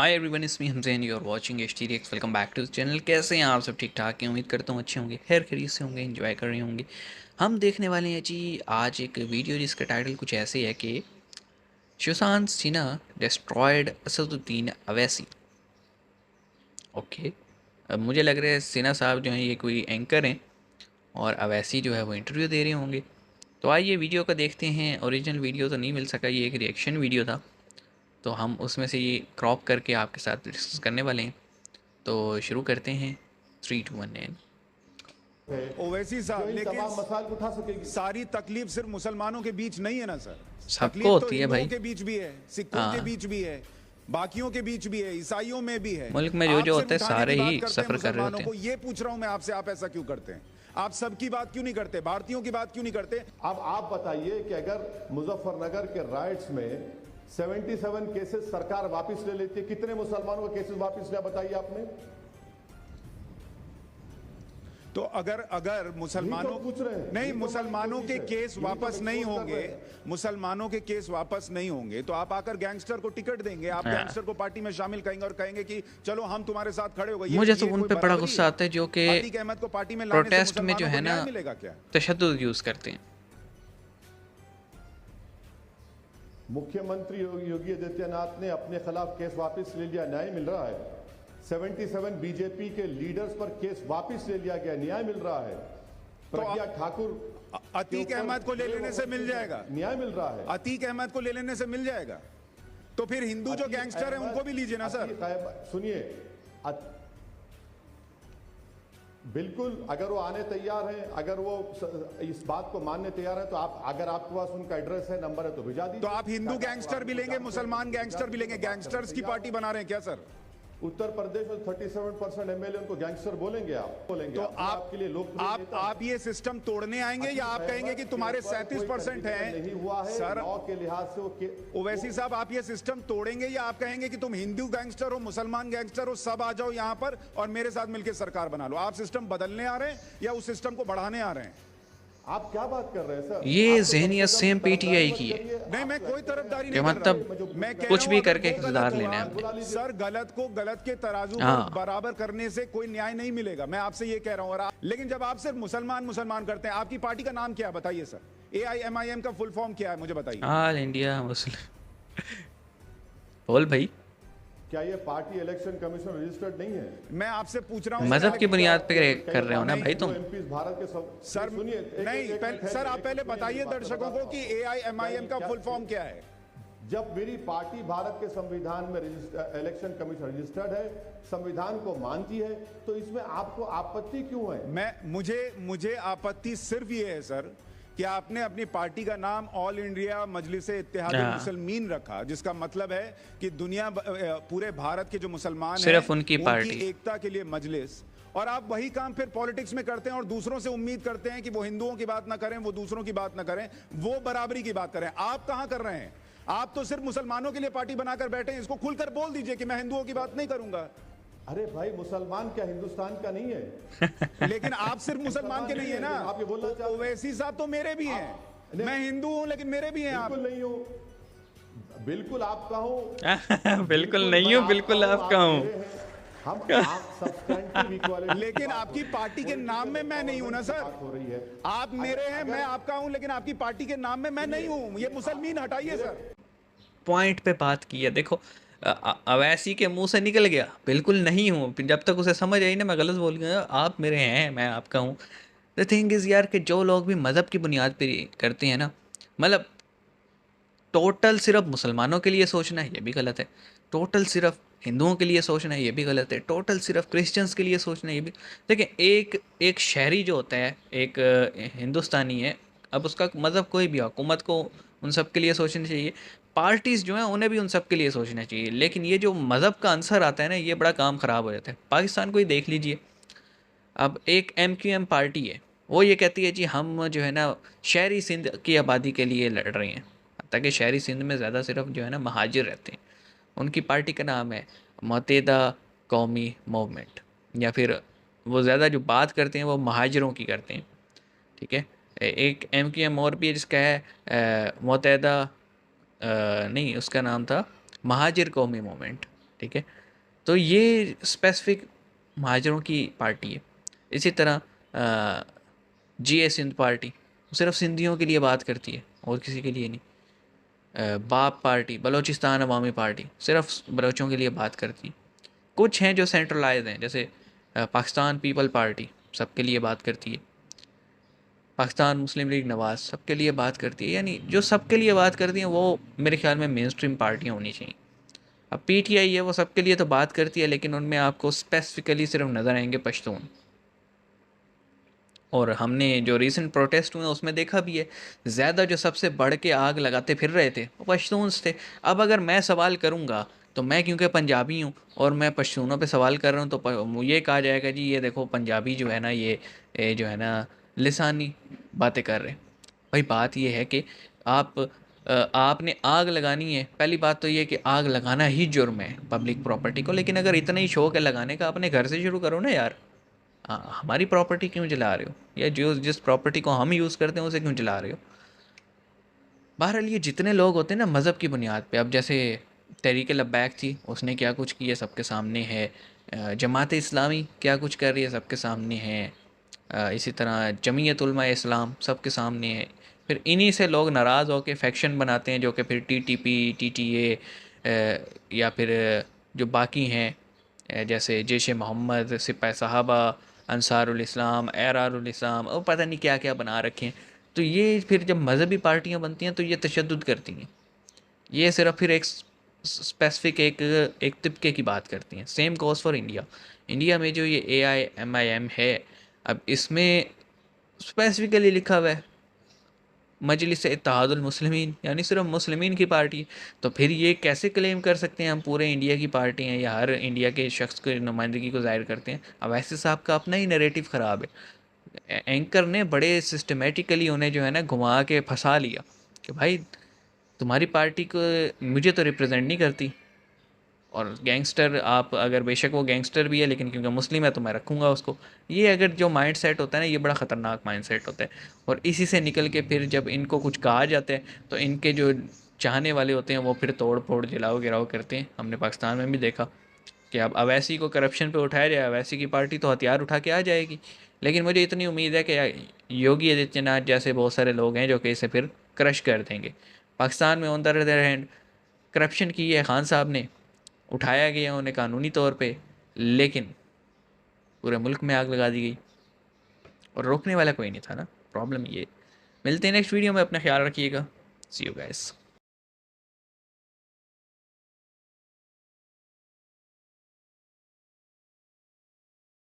Hi everyone, it's me Hamzain, you are watching HTRX। Welcome back to the channel. कैसे हैं आप सब? ठीक ठाक हैं? उम्मीद करता हूँ अच्छे होंगे, खैर खैरियत से होंगे, एंजॉय कर रहे होंगे। हम देखने वाले हैं जी आज एक वीडियो जिसका टाइटल कुछ ऐसे है कि सुशांत सिन्हा डिस्ट्रॉयड असदुद्दीन अवैसी। ओके, अब मुझे लग रहा है सिन्हा साहब जो हैं ये कोई एंकर हैं और अवैसी जो है वो इंटरव्यू दे रहे होंगे। तो आइए वीडियो का देखते हैं। ओरिजिनल वीडियो तो नहीं मिल सका, ये एक रिएक्शन वीडियो था, तो हम उसमें से ये क्रॉप करके आपके साथ डिस्कस करने वाले हैं। तो शुरू करते हैं। 3 2 1 एंड ओवैसी साहब, जो इन लेकिन तमाम मसाइल को उठा सकेगी। सारी तकलीफ सिर्फ मुसलमानों के बीच नहीं है ना सर। सबको तकलीफ तो होती है हिंदुओं भाई। के बीच भी है, सिखों के हाँ, बीच भी है, बाकियों के बीच भी है, ईसाइयों में भी है। मुल्क में जो आप जो सिर्फ होता है उठाने सारे की बात ही करते हैं सफ़र कर रहे मुसलमानों होते को। हैं। ये पूछ रहा हूं मैं आपसे, आप ऐसा क्यों करते हैं? आप सबकी बात क्यों नहीं करते? भारतीयों की बात क्यों नहीं करते? अब आप बताइए कि अगर मुजफ्फरनगर के राइट्स में 77 केसेस सरकार वापस ले लेती है, कितने मुसलमानों के केसेस वापस लिया बताइए आपने? तो अगर मुसलमानों यही तो पूछ रहे हैं। नहीं, यही तो मुसलमानों हमारी के कोशिश है। केस यही तो वापस नहीं एक्सपोज कर होंगे, रहे हैं। मुसलमानों के केस वापस नहीं होंगे तो आप आकर गैंगस्टर को टिकट देंगे, आप हाँ, गैंगस्टर को पार्टी में शामिल करेंगे और कहेंगे कि चलो हम तुम्हारे साथ खड़े हो गए। मुझे तो ये उन कोई पे बड़ा बराबरी गुस्सा है? आता है जो कि अतीक अहमद को पार्टी में लाने से प्रोटेस्ट में जो मुसलमानों को है ना न्याय मिलेगा क्या? तशद्दुद यूज़ करते हैं। मुख्यमंत्री योगी आदित्यनाथ ने अपने खिलाफ केस वापस ले लिया, न्याय मिल रहा है। 77 बीजेपी के लीडर्स पर केस वापस ले लिया गया, न्याय मिल रहा है। प्रज्ञा ठाकुर अतीक अहमद को ले लेने से मिल जाएगा, न्याय मिल रहा है। अतीक अहमद को ले लेने से मिल जाएगा। तो फिर हिंदू जो गैंगस्टर है उनको भी लीजिए ना सर। सुनिए, बिल्कुल अगर वो आने तैयार हैं, अगर वो इस बात को मानने तैयार है तो आप, अगर आपके पास उनका एड्रेस है, नंबर है तो भिजा दीजिए। तो आप हिंदू गैंगस्टर भी लेंगे, मुसलमान गैंगस्टर भी लेंगे, गैंगस्टर्स की पार्टी बना रहे हैं क्या सर? उत्तर प्रदेश में 37% एमएलए उनको गैंगस्टर बोलेंगे, आप बोलेंगे? तो आपके लिए लोग आप ये सिस्टम तोड़ने आएंगे या आप कहेंगे कि तुम्हारे 37% नहीं हुआ है सर? लॉ के लिहाज से वो ओवैसी साहब, आप ये सिस्टम तोड़ेंगे या आप कहेंगे कि तुम हिंदू गैंगस्टर हो, मुसलमान गैंगस्टर हो, सब आ जाओ यहां पर और मेरे साथ मिलकर सरकार बना लो? आप सिस्टम बदलने आ रहे हैं या उस सिस्टम को बढ़ाने आ रहे हैं? आप क्या बात कर रहे हैं सर? ये आप तो ज़हनियत कम से सेम कम PTI तरफदारी की मत है करिए। नहीं, मैं कोई तरफदारी नहीं कि कर रहा। मतलब मैं कह कुछ रहा भी हूं, अगर करके वो गलत इक़्तिदार हुआ, लेना है हमने। सर गलत को गलत के तराजू हाँ, पर बराबर करने से कोई न्याय नहीं मिलेगा, मैं आपसे ये कह रहा हूं। लेकिन जब आप सिर्फ मुसलमान मुसलमान करते हैं, आपकी पार्टी का नाम क्या है बताइए सर? AIMIM का फुल फॉर्म क्या है मुझे बताइए। All India Muslim. बोल भाई। क्या ये पार्टी इलेक्शन कमीशन रजिस्टर्ड नहीं है? मैं आपसे पूछ रहा हूं मजहब की बुनियाद पे कर रहे हो ना भाई तुम। एमपीज भारत के सब सर सुनिए, नहीं, सर आप पहले बताइए दर्शकों को कि AIMIM का फुल फॉर्म क्या है। जब मेरी पार्टी भारत के संविधान में इलेक्शन कमीशन रजिस्टर्ड है, संविधान को मानती है, तो इसमें आपको आपत्ति क्यों है? मुझे आपत्ति सिर्फ ये है सर कि आपने अपनी पार्टी का नाम ऑल इंडिया मजलिस इत्तेहाद मुसलमीन रखा, जिसका मतलब है कि दुनिया पूरे भारत के जो मुसलमान हैं सिर्फ उनकी पार्टी, एकता के लिए मजलिस। और आप वही काम फिर पॉलिटिक्स में करते हैं और दूसरों से उम्मीद करते हैं कि वो हिंदुओं की बात ना करें, वो दूसरों की बात ना करें, वो बराबरी की बात करें। आप कहां कर रहे हैं? आप तो सिर्फ मुसलमानों के लिए पार्टी बनाकर बैठे हैं। इसको खुलकर बोल दीजिए कि मैं हिंदुओं की बात नहीं करूंगा। अरे भाई, मुसलमान क्या हिंदुस्तान का नहीं है? लेकिन आप सिर्फ मुसलमान के नहीं है ना। आप ये बोलना चाहते हैं? ओवैसी साहब तो मेरे भी हैं, मैं हिंदू हूं लेकिन मेरे भी हैं। आप बिल्कुल नहीं हो, बिल्कुल आपका हूं। बिल्कुल नहीं हूँ, बिल्कुल आपका हूँ। हम आप सब्सटेंटिव इक्वालिटी, लेकिन आपकी पार्टी के नाम में मैं नहीं हूं ना सर। हो रही है। आप मेरे हैं, मैं आपका हूं, लेकिन आपकी पार्टी के नाम में मैं नहीं हूं। ये मुसलमान हटाइए सर। पॉइंट पे बात की है। देखो, अवैसी के मुंह से निकल गया बिल्कुल नहीं हूँ। जब तक उसे समझ आई ना मैं गलत बोल गया, आप मेरे हैं, मैं आपका हूँ। द थिंग इज़ यार कि जो लोग भी मज़हब की बुनियाद पे करते हैं ना, मतलब टोटल सिर्फ मुसलमानों के लिए सोचना है ये भी गलत है, टोटल सिर्फ हिंदुओं के लिए सोचना है ये भी गलत है, टोटल सिर्फ क्रिश्चियंस के लिए सोचना है ये भी। देखिए, एक एक शहरी जो होता है, एक हिंदुस्तानी है, अब उसका मज़हब कोई भी हो, हुकूमत को उन सब के लिए सोचना चाहिए, पार्टीज़ जो हैं उन्हें भी उन सब के लिए सोचना चाहिए। लेकिन ये जो मज़हब का आंसर आता है ना, ये बड़ा काम ख़राब हो जाता है। पाकिस्तान को ही देख लीजिए, अब एक MQM पार्टी है, वो ये कहती है जी हम जो है ना शहरी सिंध की आबादी के लिए लड़ रहे हैं, ताकि शहरी सिंध में ज़्यादा सिर्फ जो है ना महाजिर रहते हैं। उनकी पार्टी का नाम है मुत्तहिदा कौमी मूवमेंट, या फिर वो ज़्यादा जो बात करते हैं वो महाजिरों की करते हैं, ठीक है। एक MQM और भी है जिसका है मुत्तहिदा नहीं, उसका नाम था महाजिर कौमी मूवमेंट, ठीक है। तो ये स्पेसिफिक महाजरों की पार्टी है। इसी तरह GA सिंध पार्टी सिर्फ सिंधियों के लिए बात करती है और किसी के लिए नहीं। बाप पार्टी, बलोचिस्तान अवामी पार्टी सिर्फ बलोचों के लिए बात करती है। कुछ हैं जो सेंट्रलाइज हैं, जैसे पाकिस्तान पीपल पार्टी सबके लिए बात करती है। पाकिस्तान मुस्लिम लीग नवाज सबके लिए बात करती है। यानी जो सबके लिए बात करती हैं वो मेरे ख्याल में मेन स्ट्रीम पार्टियाँ होनी चाहिए। अब PTI है, वो सबके लिए तो बात करती है, लेकिन उनमें आपको स्पेसिफिकली सिर्फ नज़र आएंगे पश्तून। और हमने जो रीसेंट प्रोटेस्ट हुए उसमें देखा भी है, ज़्यादा जो सबसे बढ़ के आग लगाते फिर रहे थे वो पश्तून्स थे। अब अगर मैं सवाल करूँगा तो मैं क्योंकि पंजाबी हूँ और मैं पश्तूनों पे सवाल कर रहा हूँ तो ये कहा जाएगा जी ये देखो पंजाबी जो है ना ये जो है ना लिसानी बातें कर रहे हैं। भाई बात ये है कि आपने आग लगानी है, पहली बात तो ये कि आग लगाना ही जुर्म है पब्लिक प्रॉपर्टी को, लेकिन अगर इतना ही शौक है लगाने का अपने घर से शुरू करो ना यार। हमारी प्रॉपर्टी क्यों जला रहे हो, या जो जिस प्रॉपर्टी को हम यूज़ करते हैं उसे क्यों जला रहे हो। बहरहाल ये जितने लोग होते हैं ना मज़हब की बुनियाद पे, अब जैसे तहरीक लब्बैक थी उसने क्या कुछ किया सबके सामने है। जमात इस्लामी क्या कुछ कर रही है सबके सामने है। इसी तरह जमीयत उलमा इस्लाम सबके सामने है। फिर इन्हीं से लोग नाराज़ होकर फैक्शन बनाते हैं जो कि फिर TTP TTA या फिर जो बाकी हैं जैसे जैश मोहम्मद, सिपाही साहबा, अंसारुल इस्लाम, एरारुल इस्लाम और पता नहीं क्या क्या बना रखे हैं। तो ये फिर जब मज़हबी पार्टियाँ बनती हैं तो ये तशद्दुद करती हैं। ये सिर्फ फिर एक स्पेसिफिक एक तबके की बात करती हैं। Same goes for India. India में जो ये AIMIM है, अब इसमें स्पेसिफिकली लिखा हुआ है मजलिस इत्तेहादुल मुस्लिमीन, यानी सिर्फ मुस्लिमीन की पार्टी। तो फिर ये कैसे क्लेम कर सकते हैं हम पूरे इंडिया की पार्टी हैं या हर इंडिया के शख्स की नुमाइंदगी को ज़ाहिर करते हैं। अब ऐसे साहब का अपना ही नैरेटिव ख़राब है। एंकर ने बड़े सिस्टमेटिकली उन्हें जो है ना घुमा के फंसा लिया कि भाई तुम्हारी पार्टी को मुझे तो रिप्रेजेंट नहीं करती। और गैंगस्टर आप अगर बेशक वो गैंगस्टर भी है लेकिन क्योंकि मुस्लिम है तो मैं रखूँगा उसको। ये अगर जो माइंड सेट होता है ना ये बड़ा ख़तरनाक माइंड सेट होता है। और इसी से निकल के फिर जब इनको कुछ कहा जाता है तो इनके जो चाहने वाले होते हैं वो फिर तोड़ फोड़ जलाओ गिराओ करते हैं। हमने पाकिस्तान में भी देखा कि अब अवैसी को करप्शन पे उठाया जाए, अवैसी की पार्टी तो हथियार उठा के आ जाएगी। लेकिन मुझे इतनी उम्मीद है कि योगी आदित्यनाथ जैसे बहुत सारे लोग हैं जो कि इसे फिर क्रश कर देंगे। पाकिस्तान में on the other hand corruption की है, खान साहब ने उठाया गया उन्हें कानूनी तौर पे, लेकिन पूरे मुल्क में आग लगा दी गई और रोकने वाला कोई नहीं था ना। प्रॉब्लम ये। मिलते हैं नेक्स्ट वीडियो में, अपना ख्याल रखिएगा। सी यू गाइस।